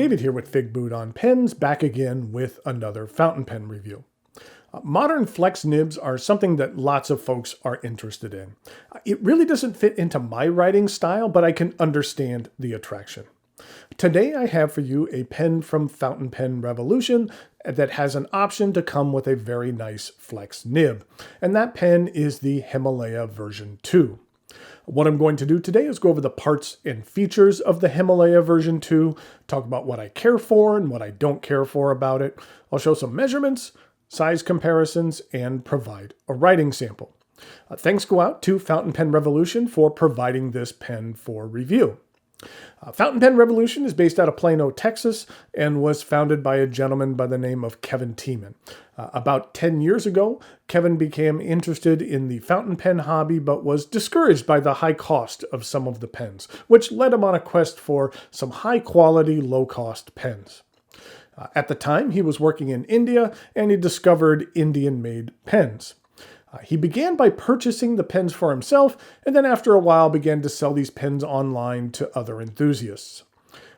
David here with Figboot on Pens, back again with another fountain pen review. Modern flex nibs are something that lots of folks are interested in. It really doesn't fit into my writing style, but I can understand the attraction. Today I have for you a pen from Fountain Pen Revolution that has an option to come with a very nice flex nib, and that pen is the Himalaya version 2. What I'm going to do today is go over the parts and features of the Himalaya version 2, talk about what I care for and what I don't care for about it. I'll show some measurements, size comparisons, and provide a writing sample. Thanks go out to Fountain Pen Revolution for providing this pen for review. Fountain Pen Revolution is based out of Plano, Texas, and was founded by a gentleman by the name of Kevin Tiemann. About 10 years ago, Kevin became interested in the fountain pen hobby, but was discouraged by the high cost of some of the pens, which led him on a quest for some high-quality, low-cost pens. At the time, he was working in India, and he discovered Indian-made pens. He began by purchasing the pens for himself, and then after a while began to sell these pens online to other enthusiasts.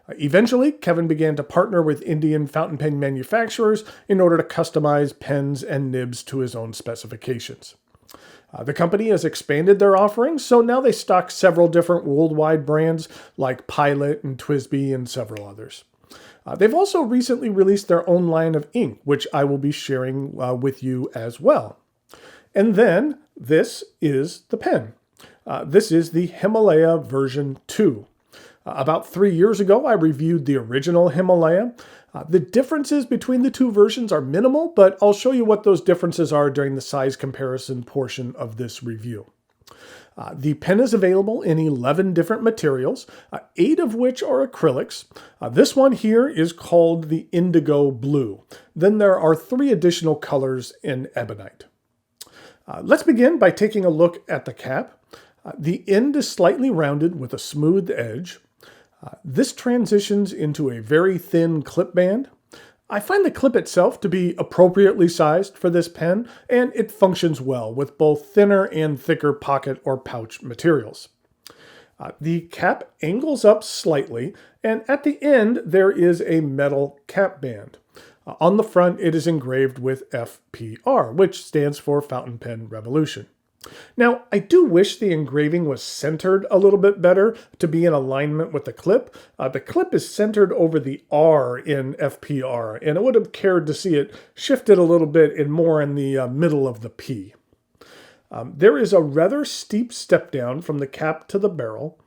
Eventually, Kevin began to partner with Indian fountain pen manufacturers in order to customize pens and nibs to his own specifications. The company has expanded their offerings, so now they stock several different worldwide brands like Pilot and TWSBI and several others. They've also recently released their own line of ink, which I will be sharing with you as well. And then this is the pen. This is the Himalaya version 2. About 3 years ago, I reviewed the original Himalaya. The differences between the two versions are minimal, but I'll show you what those differences are during the size comparison portion of this review. The pen is available in 11 different materials, 8 of which are acrylics. This one here is called the Indigo Blue. Then there are 3 additional colors in ebonite. Let's begin by taking a look at the cap. The end is slightly rounded with a smooth edge. This transitions into a very thin clip band. I find the clip itself to be appropriately sized for this pen, and it functions well with both thinner and thicker pocket or pouch materials. The cap angles up slightly, and at the end there is a metal cap band. On the front, it is engraved with FPR, which stands for Fountain Pen Revolution. Now, I do wish the engraving was centered a little bit better to be in alignment with the clip. The clip is centered over the R in FPR, and I would have cared to see it shifted a little bit and more in the middle of the P. There is a rather steep step down from the cap to the barrel.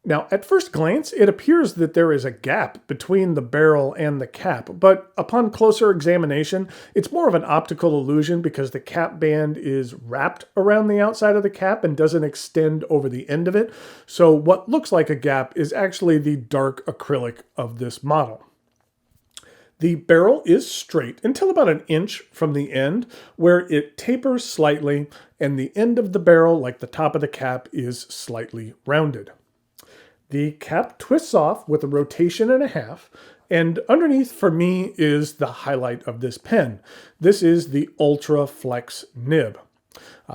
Now, at first glance, it appears that there is a gap between the barrel and the cap, but upon closer examination, it's more of an optical illusion because the cap band is wrapped around the outside of the cap and doesn't extend over the end of it. So what looks like a gap is actually the dark acrylic of this model. The barrel is straight until about 1 inch from the end, where it tapers slightly, and the end of the barrel, like the top of the cap, is slightly rounded. The cap twists off with a rotation and a half, and underneath for me is the highlight of this pen. This is the Ultra Flex nib.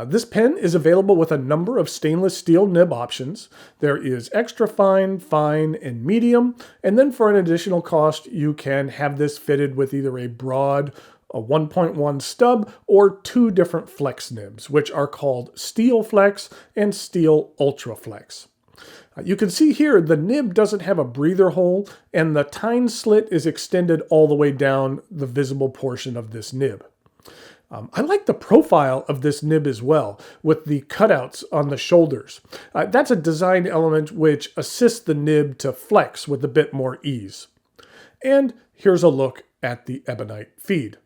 This pen is available with a number of stainless steel nib options. There is extra fine, fine, and medium, and then for an additional cost, you can have this fitted with either a broad, a 1.1 stub, or 2 different flex nibs, which are called Steel Flex and Steel Ultra Flex. You can see here the nib doesn't have a breather hole, and the tine slit is extended all the way down the visible portion of this nib. I like the profile of this nib as well, with the cutouts on the shoulders. That's a design element which assists the nib to flex with a bit more ease. And here's a look at the ebonite feed.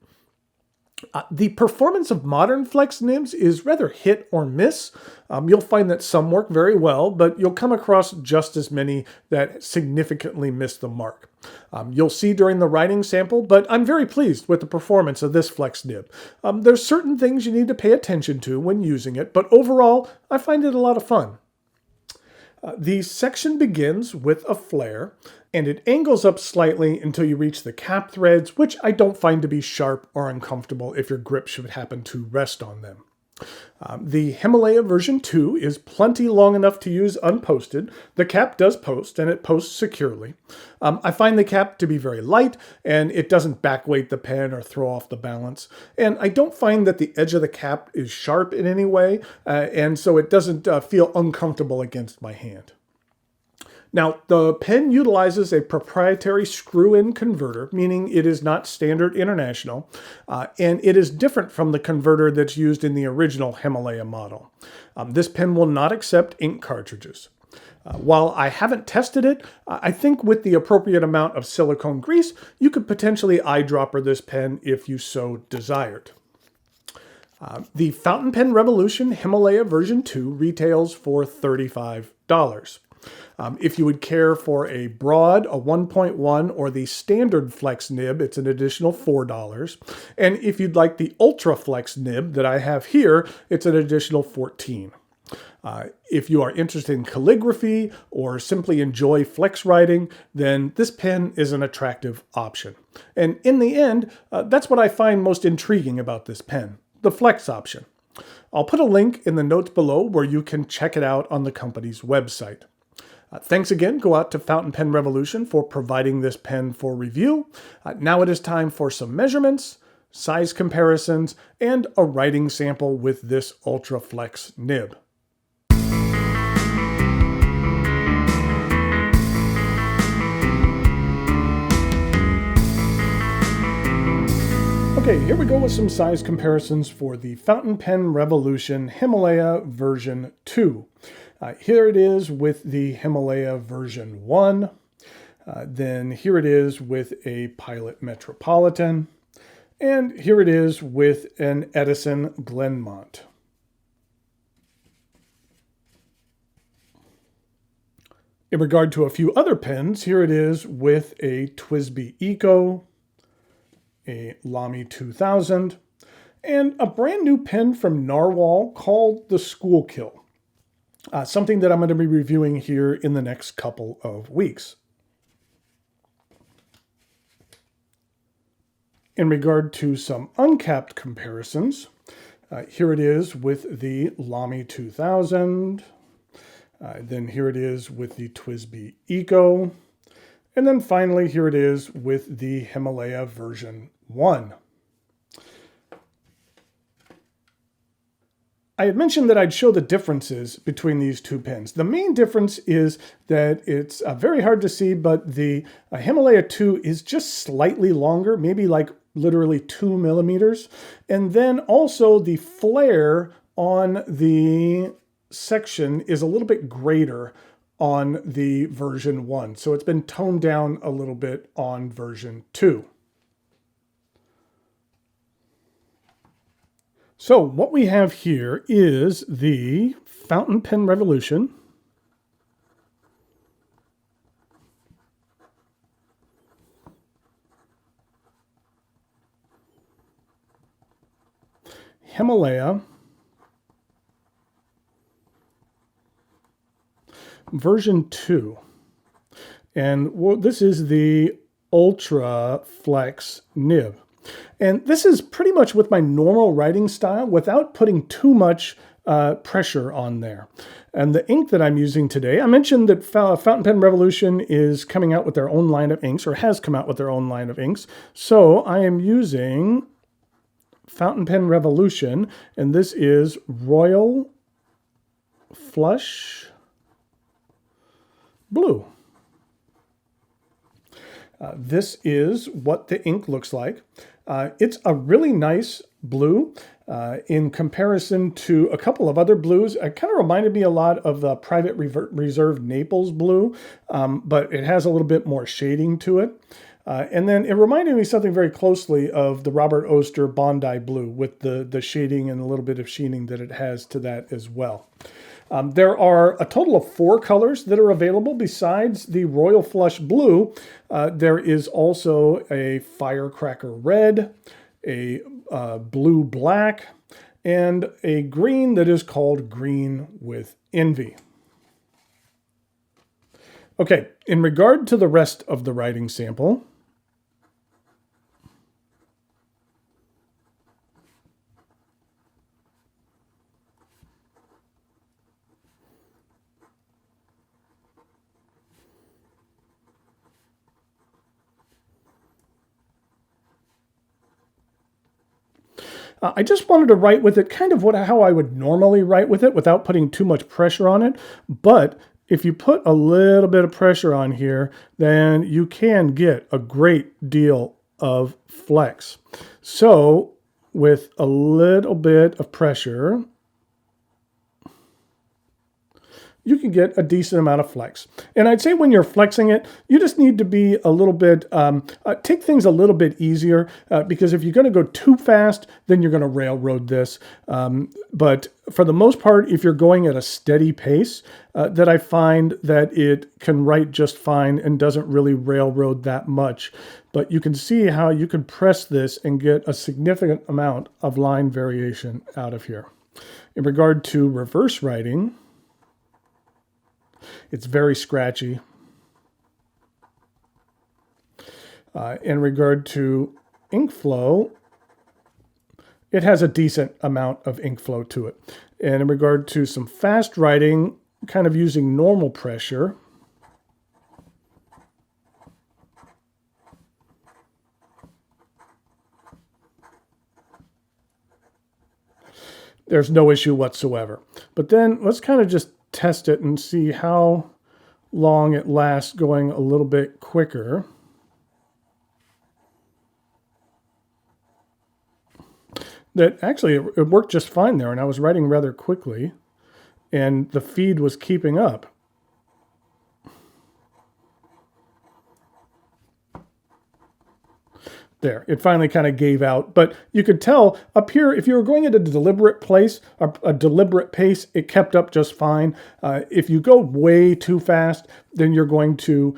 The performance of modern flex nibs is rather hit or miss. You'll find that some work very well, but you'll come across just as many that significantly miss the mark. You'll see during the writing sample, but I'm very pleased with the performance of this flex nib. There's certain things you need to pay attention to when using it, but overall, I find it a lot of fun. The section begins with a flare, and it angles up slightly until you reach the cap threads, which I don't find to be sharp or uncomfortable if your grip should happen to rest on them. The Himalaya version 2 is plenty long enough to use unposted. The cap does post, and it posts securely. I find the cap to be very light, and it doesn't backweight the pen or throw off the balance. And I don't find that the edge of the cap is sharp in any way, and so it doesn't feel uncomfortable against my hand. Now, the pen utilizes a proprietary screw-in converter, meaning it is not standard international, and it is different from the converter that's used in the original Himalaya model. This pen will not accept ink cartridges. While I haven't tested it, I think with the appropriate amount of silicone grease, you could potentially eyedropper this pen if you so desired. The Fountain Pen Revolution Himalaya version 2 retails for $35. If you would care for a broad, a 1.1, or the standard flex nib, it's an additional $4. And if you'd like the ultra flex nib that I have here, it's an additional $14. If you are interested in calligraphy or simply enjoy flex writing, then this pen is an attractive option. And in the end, that's what I find most intriguing about this pen, the flex option. I'll put a link in the notes below where you can check it out on the company's website. Thanks again go out to Fountain Pen Revolution for providing this pen for review. Now it is time for some measurements, size comparisons, and a writing sample with this Ultra Flex nib. Okay, here we go with some size comparisons for the Fountain Pen Revolution Himalaya version 2. Here it is with the Himalaya version 1. Then here it is with a Pilot Metropolitan. And here it is with an Edison Glenmont. In regard to a few other pens, here it is with a TWSBI Eco, a Lamy 2000, and a brand new pen from Narwhal called the Schuylkill. Something that I'm going to be reviewing here in the next couple of weeks. In regard to some uncapped comparisons, here it is with the Lamy 2000, then here it is with the TWSBI Eco, and then finally here it is with the Himalaya version 1. I had mentioned that I'd show the differences between these two pens. The main difference is that it's very hard to see, but the Himalaya 2 is just slightly longer, maybe like literally 2 millimeters. And then also the flare on the section is a little bit greater on the version 1. So it's been toned down a little bit on version 2. So what we have here is the Fountain Pen Revolution. Himalaya version 2. And this is the Ultra Flex nib. And this is pretty much with my normal writing style without putting too much pressure on there. And the ink that I'm using today, I mentioned that Fountain Pen Revolution is coming out with their own line of inks, or has come out with their own line of inks. So I am using Fountain Pen Revolution, and this is Royal Flush Blue. This is what the ink looks like. It's a really nice blue in comparison to a couple of other blues. It kind of reminded me a lot of the Private Reserve Naples blue, but it has a little bit more shading to it. And then it reminded me something very closely of the Robert Oster Bondi blue with the shading and a little bit of sheening that it has to that as well. There are a total of 4 colors that are available besides the Royal Flush Blue. There is also a Firecracker Red, a Blue Black, and a green that is called Green with Envy. Okay, in regard to the rest of the writing sample, I just wanted to write with it kind of how I would normally write with it without putting too much pressure on it. But if you put a little bit of pressure on here, then you can get a great deal of flex. So with a little bit of pressure, you can get a decent amount of flex. And I'd say when you're flexing it, you just need to be a little bit, take things a little bit easier, because if you're going to go too fast, then you're going to railroad this. But for the most part, if you're going at a steady pace, that I find that it can write just fine and doesn't really railroad that much. But you can see how you can press this and get a significant amount of line variation out of here. In regard to reverse writing, it's very scratchy. In regard to ink flow, it has a decent amount of ink flow to it. And in regard to some fast writing, kind of using normal pressure, there's no issue whatsoever. But then let's kind of just test it and see how long it lasts going a little bit quicker. That actually, it worked just fine there, and I was writing rather quickly, and the feed was keeping up. There, it finally kind of gave out, but you could tell up here, if you were going at a deliberate pace, it kept up just fine. If you go way too fast, then you're going to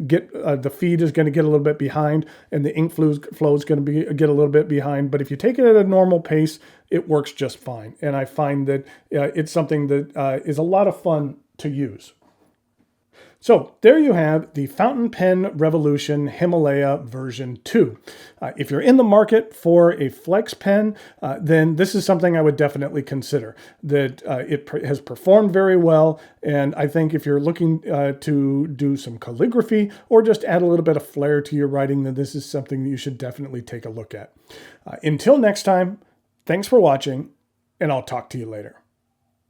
get, the feed is going to get a little bit behind, and the ink flow is going to get a little bit behind. But if you take it at a normal pace, it works just fine. And I find that it's something that is a lot of fun to use. So there you have the Fountain Pen Revolution Himalaya version 2. If you're in the market for a flex pen, then this is something I would definitely consider. That it has performed very well, and I think if you're looking to do some calligraphy or just add a little bit of flair to your writing, then this is something that you should definitely take a look at. Until next time, thanks for watching, and I'll talk to you later.